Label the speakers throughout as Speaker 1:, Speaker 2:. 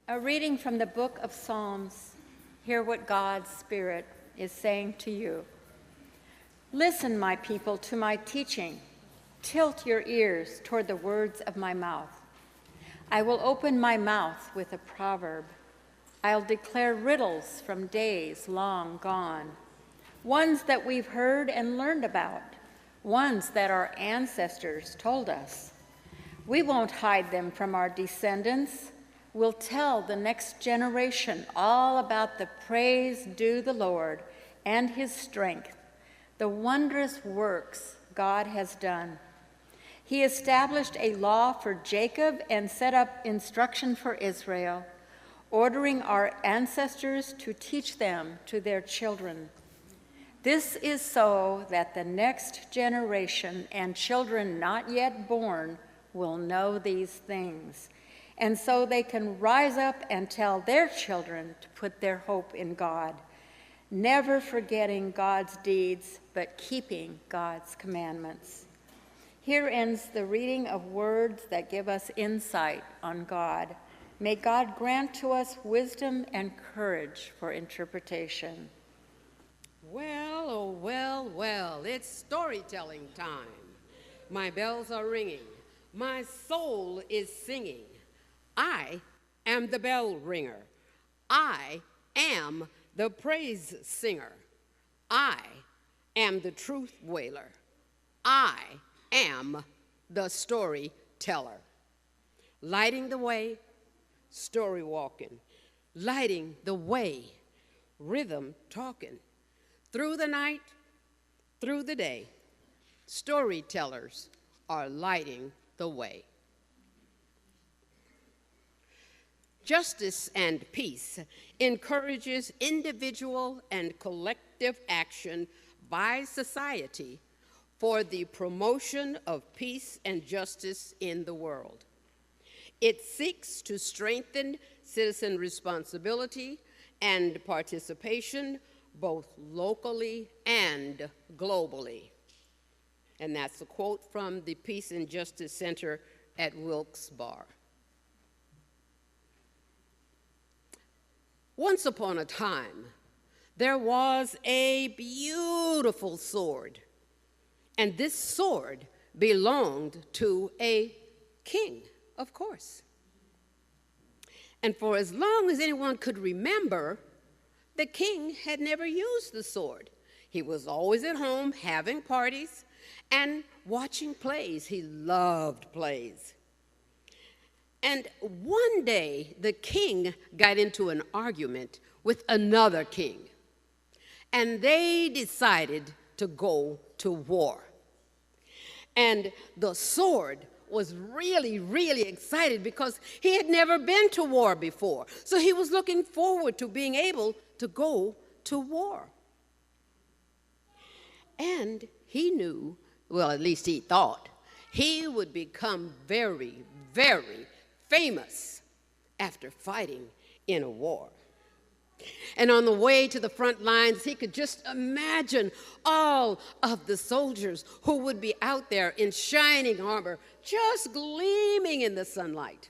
Speaker 1: A reading from the book of Psalms. Hear what God's Spirit is saying to you. Listen, my people, to my teaching. Tilt your ears toward the words of my mouth. I will open my mouth with a proverb. I'll declare riddles from days long gone, ones that we've heard and learned about, ones that our ancestors told us. We won't hide them from our descendants. We'll tell the next generation all about the praise due the Lord and his strength, the wondrous works God has done. He established a law for Jacob and set up instruction for Israel, ordering our ancestors to teach them to their children. This is so that the next generation and children not yet born will know these things, and so they can rise up and tell their children to put their hope in God, never forgetting God's deeds, but keeping God's commandments. Here ends the reading of words that give us insight on God. May God grant to us wisdom and courage for interpretation.
Speaker 2: Well, oh, well, well, it's storytelling time. My bells are ringing. My soul is singing. I am the bell ringer. I am the praise singer. I am the truth wailer. I am the storyteller. Lighting the way, story walking. Lighting the way, rhythm talking. Through the night, through the day, storytellers are lighting the way. Justice and peace encourages individual and collective action by society for the promotion of peace and justice in the world. It seeks to strengthen citizen responsibility and participation both locally and globally. And that's a quote from the Peace and Justice Center at Wilkes-Barre. Once upon a time, there was a beautiful sword, and this sword belonged to a king, of course. And for as long as anyone could remember, the king had never used the sword. He was always at home having parties and watching plays. He loved plays. And one day, the king got into an argument with another king, and they decided to go to war. And the sword was really, really excited because he had never been to war before. So he was looking forward to being able to go to war. And he knew, well, at least he thought, he would become very, very famous after fighting in a war. And on the way to the front lines, he could just imagine all of the soldiers who would be out there in shining armor, just gleaming in the sunlight.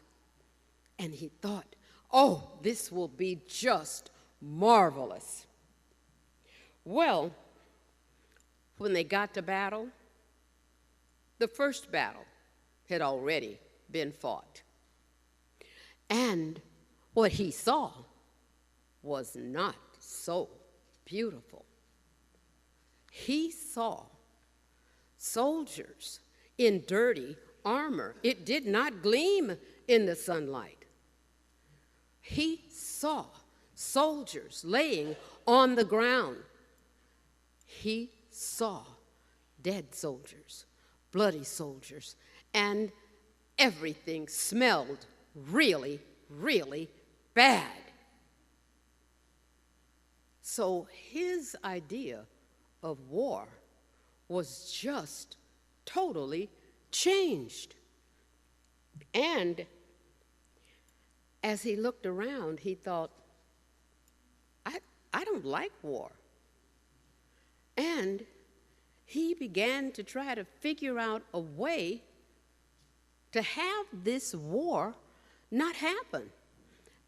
Speaker 2: And he thought, oh, this will be just marvelous. Well, when they got to battle, the first battle had already been fought. And what he saw was not so beautiful. He saw soldiers in dirty armor. It did not gleam in the sunlight. He saw soldiers laying on the ground. He saw dead soldiers, bloody soldiers, and everything smelled really, really bad. So his idea of war was just totally changed. And as he looked around, he thought, I don't like war. And he began to try to figure out a way to have this war not happen.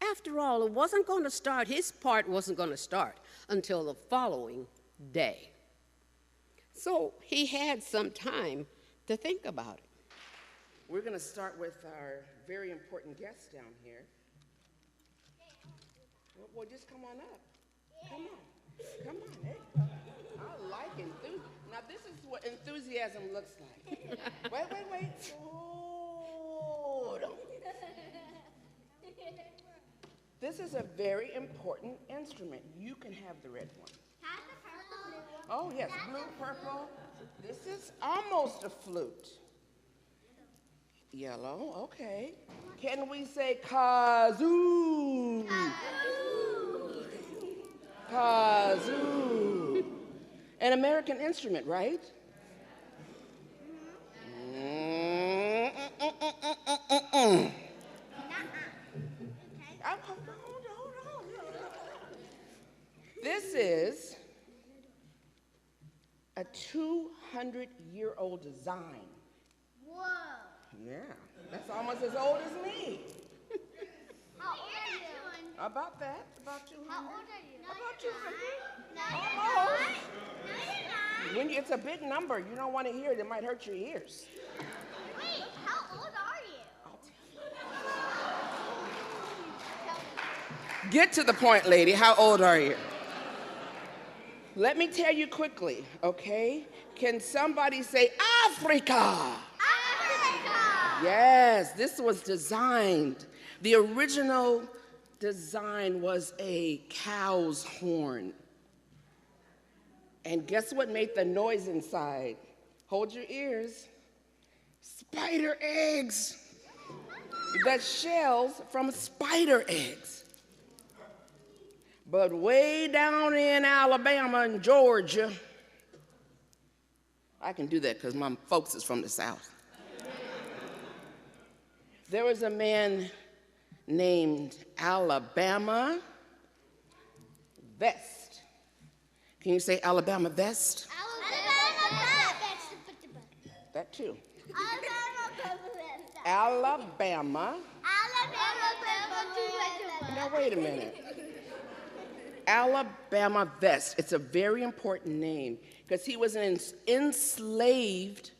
Speaker 2: After all, it wasn't going to start, his part wasn't going to start until the following day. So he had some time to think about it.
Speaker 3: We're going to start with our very important guest down here. Well, just come on up. Come on. Come on. Hey. I like enthusiasm. Now, this is what enthusiasm looks like. Wait. Hold on. This is a very important instrument. You can have the red one. Oh, yes, blue, purple. This is almost a flute. Yellow, okay. Can we say kazoo? Kazoo. An American instrument, right? Hold on. This is a 200-year-old design.
Speaker 4: Whoa.
Speaker 3: Yeah, that's almost as old as me.
Speaker 4: How old are you?
Speaker 3: About that, about 200.
Speaker 4: How old are you?
Speaker 3: About 200.
Speaker 4: No,
Speaker 3: Almost.
Speaker 4: you're not.
Speaker 3: When it's a big number, you don't want to hear it. It might hurt your ears.
Speaker 4: Wait, how old are you?
Speaker 3: Get to the point, lady. How old are you? Let me tell you quickly, okay? Can somebody say Africa?
Speaker 4: Africa.
Speaker 3: Yes, this was designed. The original design was a cow's horn. And guess what made the noise inside? Hold your ears. Spider eggs. The shells from spider eggs. But way down in Alabama and Georgia, I can do that because my folks is from the South. There was a man named Alabama Vest. Can you say Alabama Vest? That too. Alabama. Now wait a minute. Alabama Vest. It's a very important name because he was an enslaved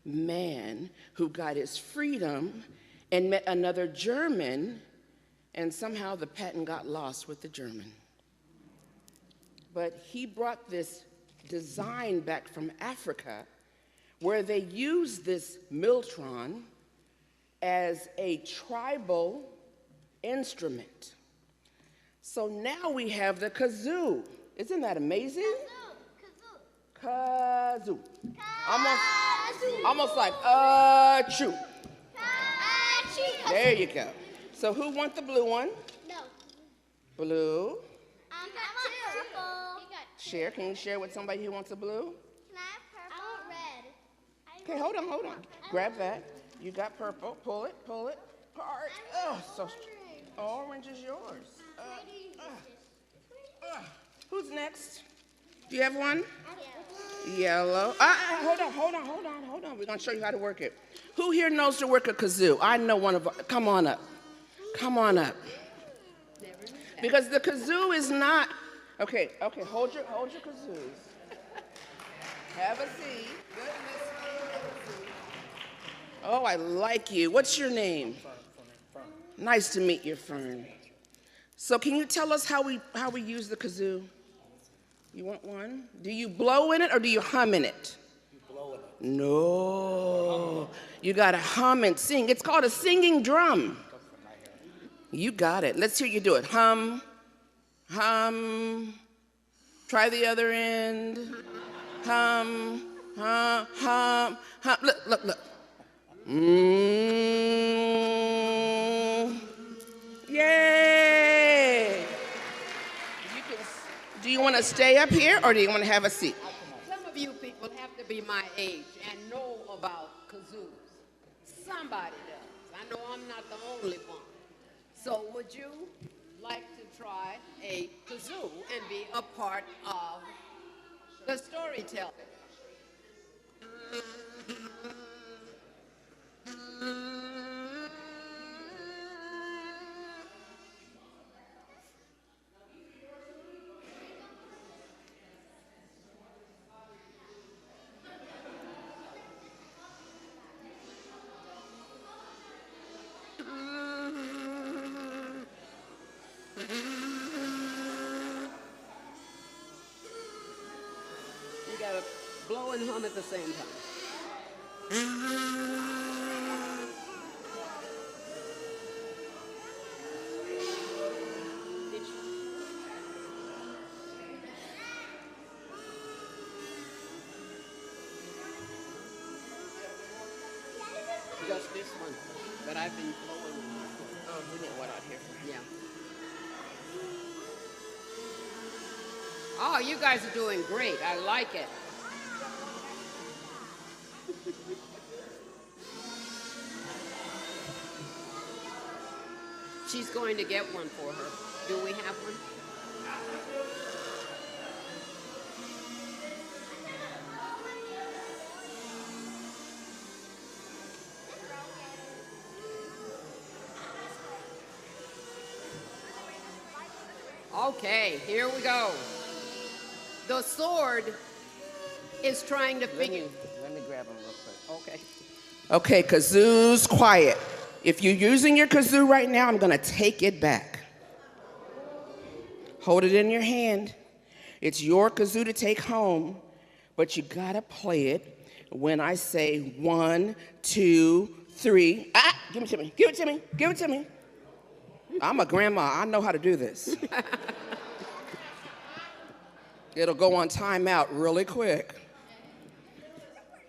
Speaker 3: man who got his freedom and met another German, and somehow the patent got lost with the German. But he brought this design back from Africa where they used this Miltron as a tribal instrument. So now we have the kazoo. Isn't that amazing? Kazoo. Almost like achoo. There you go. So who wants the blue one?
Speaker 4: No.
Speaker 3: Blue.
Speaker 4: I got purple.
Speaker 3: Share. Can you share with somebody who wants a blue?
Speaker 4: Can I have purple? I want red.
Speaker 3: Okay, hold on. Grab that. You got purple. Pull it. Part. Oh, so orange is yours. Who's next? Do you have one? Yellow. Hold on. We're going to show you how to work it. Who here knows to work a kazoo? I know one of. Come on up. Because the kazoo is not. Okay. Hold your kazoos. Have a seat. Oh, I like you. What's your name? Nice to meet you, Fern. So can you tell us how we use the kazoo? You want one? Do you blow in it or do you hum in it?
Speaker 5: You blow in it.
Speaker 3: No. You got to hum and sing. It's called a singing drum. You got it. Let's hear you do it. Hum. Try the other end. Hum. Look. Yay! Do you want to stay up here or do you want to have a seat?
Speaker 2: Some of you people have to be my age and know about kazoos. Somebody does. I know I'm not the only one. So would you like to try a kazoo and be a part of the storytelling? blow and hum at the same time. Just this one, but I've been blowing.
Speaker 3: Oh, we need one out here.
Speaker 2: Yeah. Oh, you guys are doing great. I like it. She's going to get one for her. Do we have one? Okay, here we go. The sword is trying to figure.
Speaker 3: Let me grab them real quick.
Speaker 2: Okay.
Speaker 3: Okay, kazoos, quiet. If you're using your kazoo right now, I'm gonna take it back. Hold it in your hand. It's your kazoo to take home, but you gotta play it when I say 1, 2, 3. Ah, give it to me, give it to me, give it to me. I'm a grandma, I know how to do this. It'll go on timeout really quick.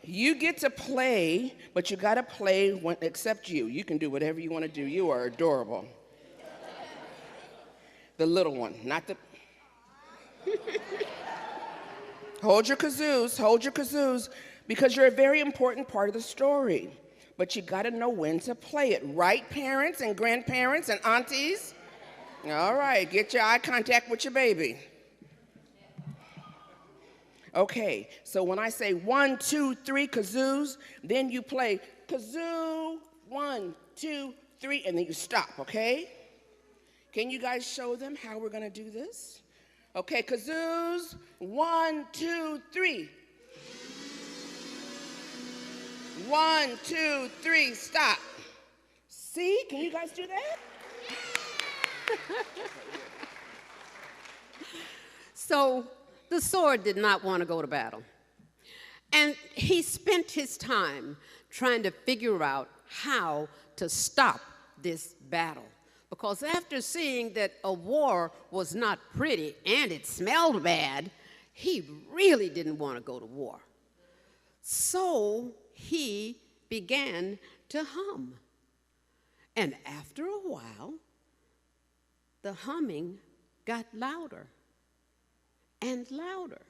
Speaker 3: You get to play, but you gotta play when, except you. You can do whatever you wanna do. You are adorable. The little one, not the... Hold your kazoos, because you're a very important part of the story. But you gotta know when to play it. Right, parents and grandparents and aunties? All right, get your eye contact with your baby. Okay, so when I say 1, 2, 3 kazoos, then you play kazoo, 1, 2, 3, and then you stop, okay? Can you guys show them how we're gonna do this? Okay, kazoos, 1, 2, 3. 1, 2, 3, stop. See, can you guys do that?
Speaker 2: So the sword did not want to go to battle. And he spent his time trying to figure out how to stop this battle. Because after seeing that a war was not pretty and it smelled bad, he really didn't want to go to war. So he began to hum. And after a while, the humming got louder and louder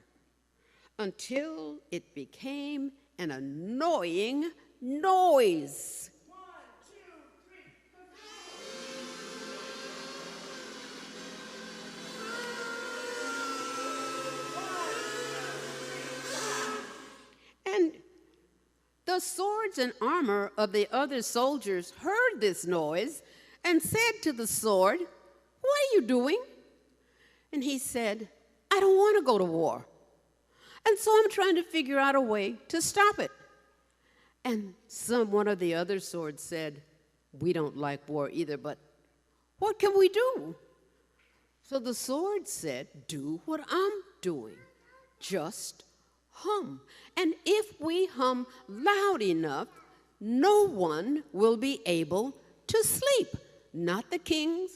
Speaker 2: until it became an annoying noise.
Speaker 3: 1, 2, 3.
Speaker 2: And the swords and armor of the other soldiers heard this noise and said to the sword, "What are you doing?" And he said, "I don't want to go to war. And so I'm trying to figure out a way to stop it." And one of the other swords said, "We don't like war either, but what can we do?" So the sword said, "Do what I'm doing. Just hum. And if we hum loud enough, no one will be able to sleep. Not the kings,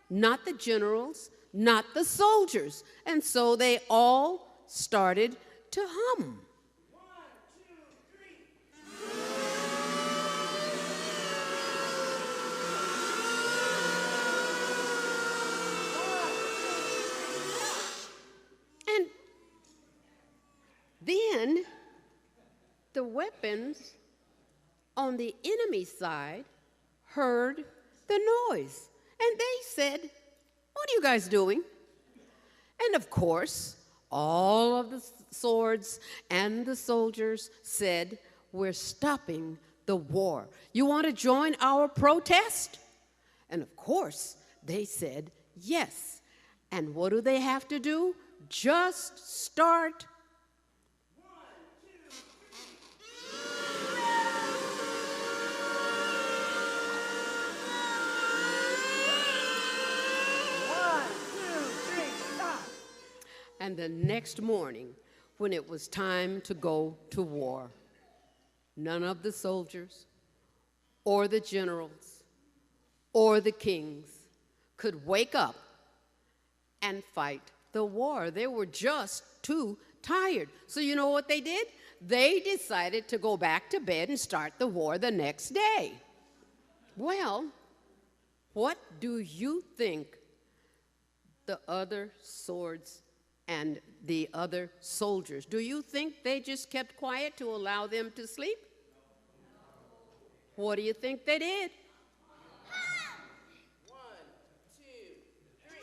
Speaker 2: not the generals, not the soldiers." And so they all started to hum.
Speaker 3: 1, 2, 3.
Speaker 2: And then the weapons on the enemy side heard the noise. And they said, "What are you guys doing?" And of course, all of the swords and the soldiers said, "We're stopping the war. You want to join our protest?" And of course, they said yes. And what do they have to do? Just start.
Speaker 3: 1, 2, 3, stop.
Speaker 2: And the next morning, when it was time to go to war. None of the soldiers or the generals or the kings could wake up and fight the war. They were just too tired. So you know what they did? They decided to go back to bed and start the war the next day. Well, what do you think the other swords and the other soldiers, do you think they just kept quiet to allow them to sleep? What do you think they did?
Speaker 3: 1, 2, 3.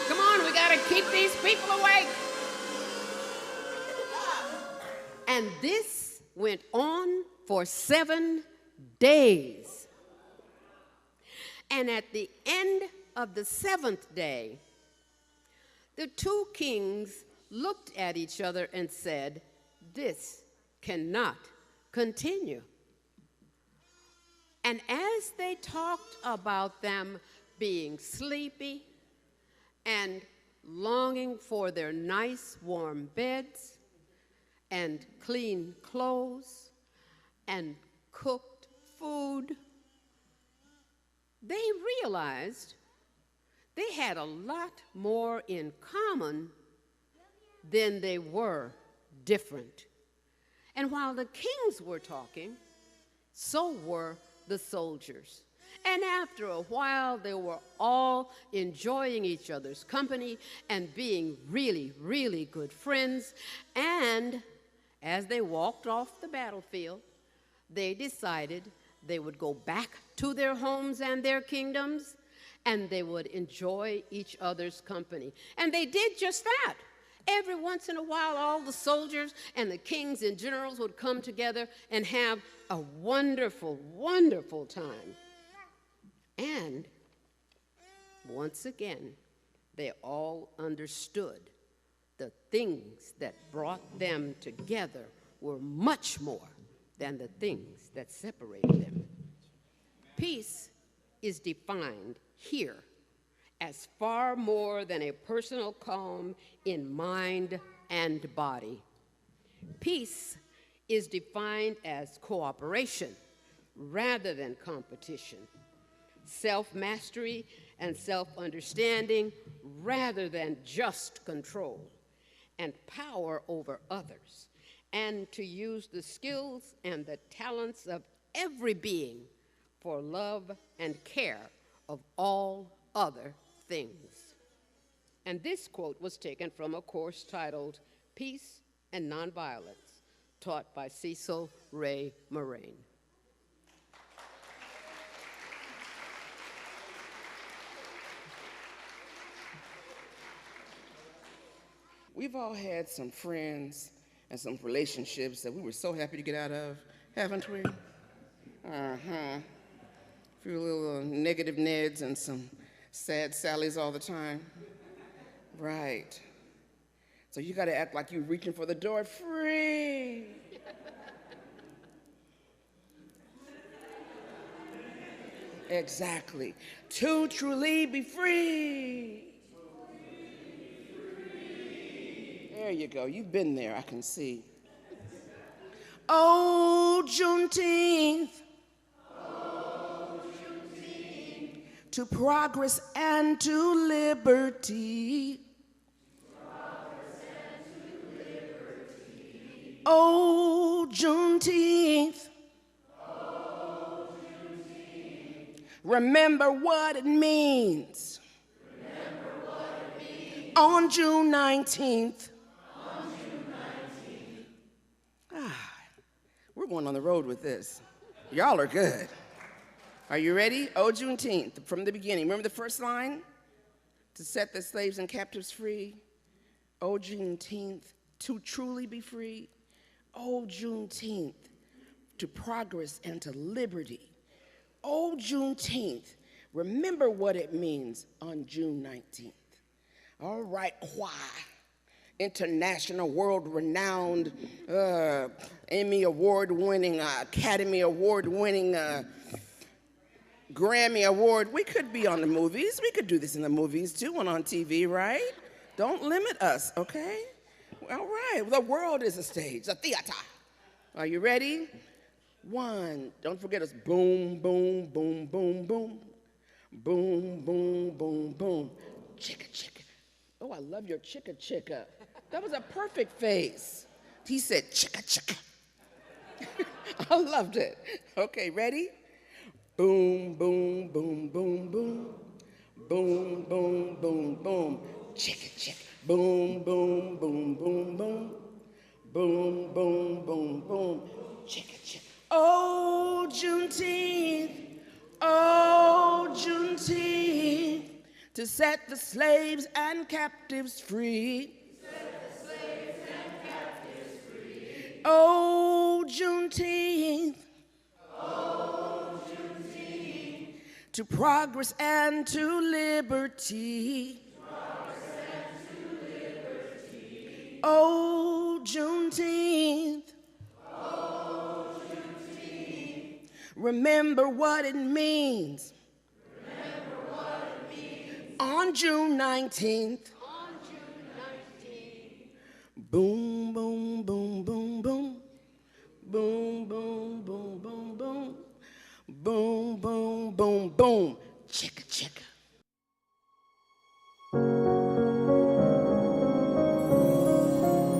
Speaker 2: Come on, we got to keep these people awake. And this went on for 7 days. And at the end of the 7th day, the two kings looked at each other and said, "This cannot continue." And as they talked about them being sleepy and longing for their nice warm beds and clean clothes and cooked food, they realized they had a lot more in common than they were different. And while the kings were talking, so were the soldiers. And after a while, they were all enjoying each other's company and being really, really good friends. And as they walked off the battlefield, they decided they would go back to their homes and their kingdoms, and they would enjoy each other's company. And they did just that. Every once in a while, all the soldiers and the kings and generals would come together and have a wonderful, wonderful time. And once again, they all understood the things that brought them together were much more than the things that separated them. Peace is defined here as far more than a personal calm in mind and body. Peace is defined as cooperation rather than competition, self-mastery and self-understanding rather than just control, and power over others, and to use the skills and the talents of every being for love and care of all other things. And this quote was taken from a course titled Peace and Nonviolence, taught by Cecil Ray Moraine.
Speaker 3: We've all had some friends and some relationships that we were so happy to get out of, haven't we? A few little negative Neds and some sad Sallys all the time. Right. So you got to act like you're reaching for the door free. Exactly. To truly be free. There you go. You've been there, I can see. Oh, Juneteenth. Oh, Juneteenth. To progress and to liberty. Progress and to liberty. Oh, Juneteenth. Oh, Juneteenth. Remember what it means. Remember what it means. On June 19th. We're going on the road with this. Y'all are good. Are you ready? Oh, Juneteenth, from the beginning. Remember the first line? To set the slaves and captives free. Oh, Juneteenth, to truly be free. Oh, Juneteenth, to progress and to liberty. Oh, Juneteenth, remember what it means on June 19th. All right, choir. International, world-renowned, Emmy Award-winning, Academy Award-winning, Grammy Award. We could be on the movies. We could do this in the movies too and on TV, right? Don't limit us, okay? All right, the world is a stage, a theater. Are you ready? One, don't forget us. Boom, boom, boom, boom, boom. Boom, boom, boom, boom. Chicka, chicka. Oh, I love your chicka, chicka. That was a perfect face. He said chicka, chicka. I loved it. Okay, ready? Boom, boom, boom, boom, boom. Boom, boom, boom, boom. Chicka, chicka. Boom, boom, boom, boom, boom. Boom, boom, boom, boom. Chicka, chicka. Oh, Juneteenth. Oh, Juneteenth. To set the slaves and captives free. Oh, Juneteenth. Oh, Juneteenth. To progress and to liberty. Oh, Juneteenth. Oh, Juneteenth. Remember what it means. Remember what it means. On June 19th. On June 19th. Boom, boom, boom, boom, boom. Boom, boom, boom, boom, boom. Boom, boom, boom, boom. Chicka, chicka.